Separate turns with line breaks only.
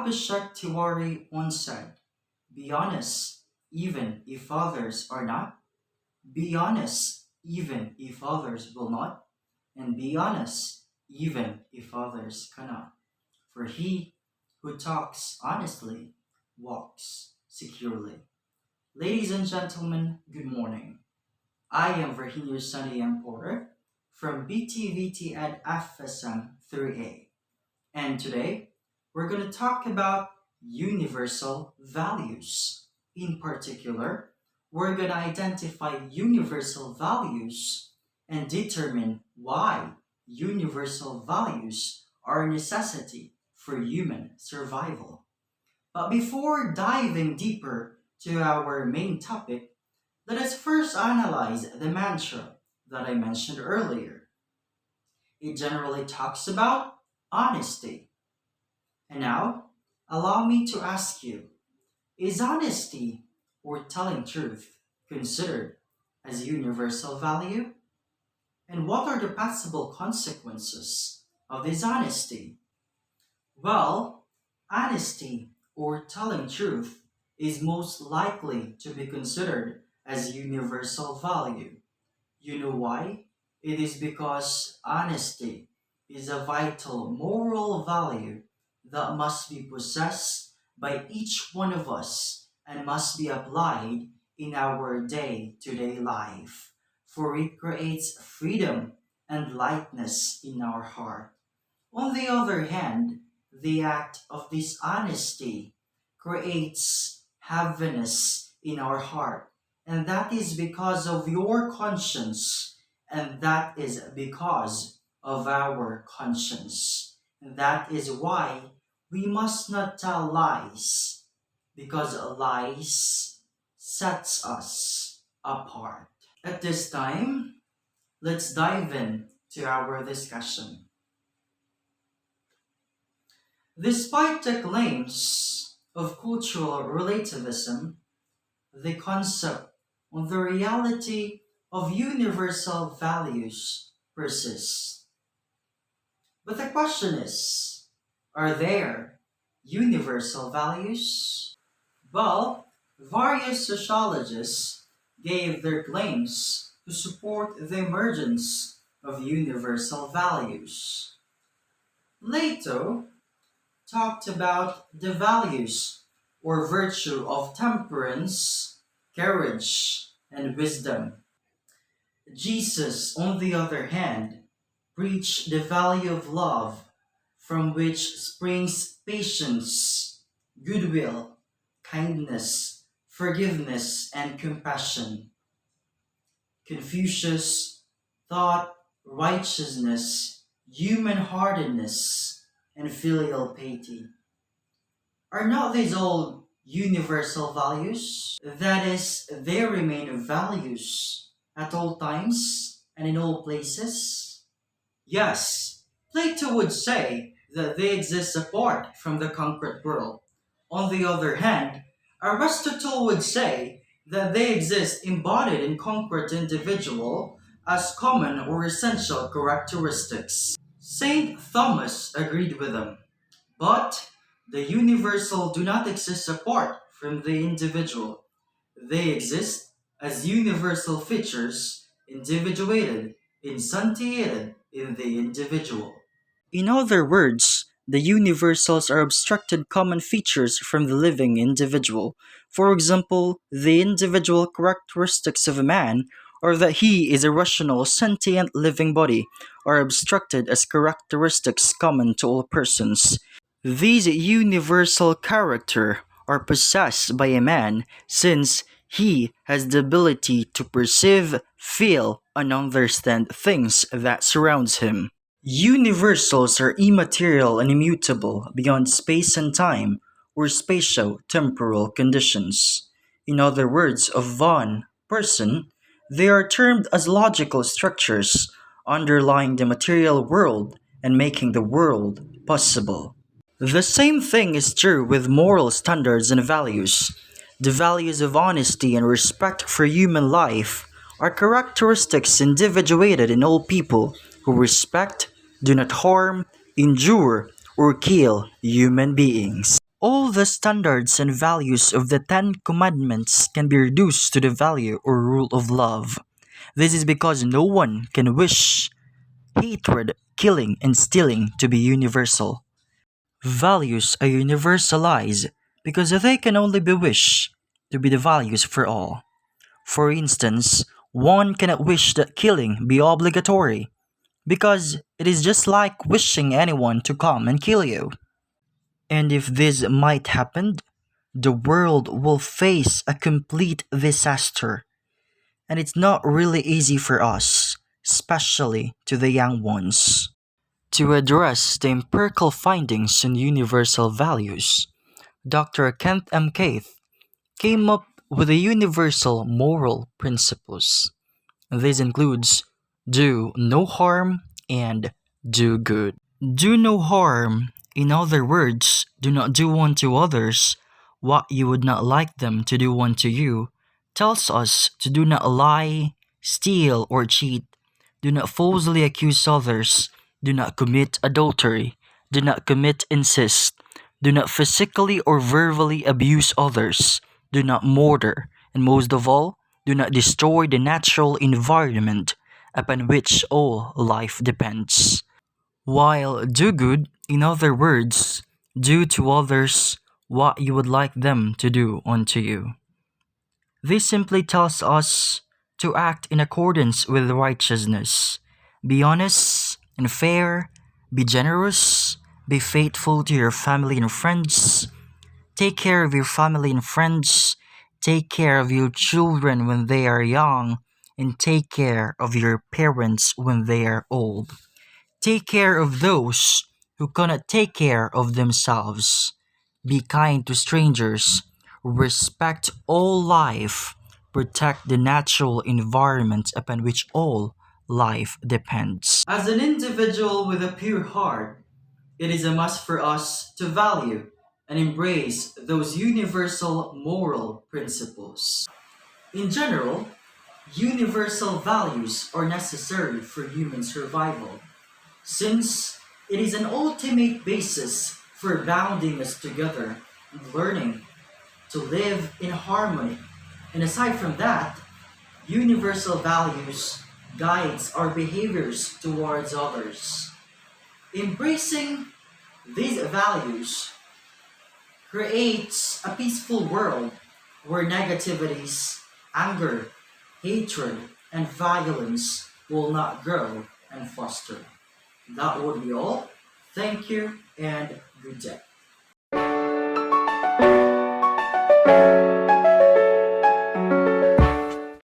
Abhishek Tiwari once said, "Be honest, even if others are not. Be honest, even if others will not. And be honest, even if others cannot. For he who talks honestly walks securely." Ladies and gentlemen, good morning. I am Virginia Sunny M. Porter from BTVT at FSM 3A. And today, we're going to talk about universal values. In particular, we're going to identify universal values and determine why universal values are a necessity for human survival. But before diving deeper to our main topic, let us first analyze the mantra that I mentioned earlier. It generally talks about honesty. And now, allow me to ask you, is honesty or telling truth considered as a universal value? And what are the possible consequences of dishonesty? Well, honesty or telling truth is most likely to be considered as a universal value. You know why? It is because honesty is a vital moral value that must be possessed by each one of us and must be applied in our day to day life, for it creates freedom and lightness in our heart. On the other hand, the act of dishonesty creates heaviness in our heart, and that is because of your conscience, and that is because of our conscience. And that is why we must not tell lies, because lies sets us apart. At this time, let's dive in to our discussion. Despite the claims of cultural relativism, the concept of the reality of universal values persists. But the question is, are there universal values? Well, various sociologists gave their claims to support the emergence of universal values. Plato talked about the values or virtue of temperance, courage, and wisdom. Jesus, on the other hand, preached the value of love, from which springs patience, goodwill, kindness, forgiveness, and compassion. Confucius taught righteousness, human heartedness, and filial piety. Are not these all universal values? That is, they remain values at all times and in all places? Yes, Plato would say that they exist apart from the concrete world. On the other hand, Aristotle would say that they exist embodied in concrete individual as common or essential characteristics. Saint Thomas agreed with them, but the universal do not exist apart from the individual. They exist as universal features, individuated, instantiated in the individual. In other words, the universals are abstracted common features from the living individual. For example, the individual characteristics of a man, or that he is a rational, sentient living body, are abstracted as characteristics common to all persons. These universal character are possessed by a man since he has the ability to perceive, feel, and understand things that surrounds him. Universals are immaterial and immutable beyond space and time or spatio-temporal conditions. In other words, of one person, they are termed as logical structures underlying the material world and making the world possible. The same thing is true with moral standards and values. The values of honesty and respect for human life are characteristics individuated in all people who respect, do not harm, injure, or kill human beings.
All the standards and values of the Ten Commandments can be reduced to the value or rule of love. This is because no one can wish hatred, killing, and stealing to be universal. Values are universalized because they can only be wished to be the values for all. For instance, one cannot wish that killing be obligatory because it is just like wishing anyone to come and kill you. And if this might happen, the world will face a complete disaster. And it's not really easy for us, especially to the young ones. To address the empirical findings on universal values, Dr. Kent M. Keith came up with the universal moral principles. This includes do no harm and do good. Do no harm, in other words, do not do unto others what you would not like them to do unto you, tells us to do not lie, steal, or cheat, do not falsely accuse others, do not commit adultery, do not commit incest, do not physically or verbally abuse others, do not murder, and most of all, do not destroy the natural environment upon which all life depends. While do good, in other words, do to others what you would like them to do unto you. This simply tells us to act in accordance with righteousness. Be honest and fair, be generous, be faithful to your family and friends, take care of your family and friends, take care of your children when they are young, and take care of your parents when they are old. Take care of those who cannot take care of themselves. Be kind to strangers. Respect all life. Protect the natural environment upon which all life depends.
As an individual with a pure heart, it is a must for us to value and embrace those universal moral principles. In general, universal values are necessary for human survival, since it is an ultimate basis for bounding us together and learning to live in harmony. And aside from that, universal values guides our behaviors towards others. Embracing these values creates a peaceful world where negativities, anger, hatred, and violence will not grow and foster. That would be all. Thank you and good day.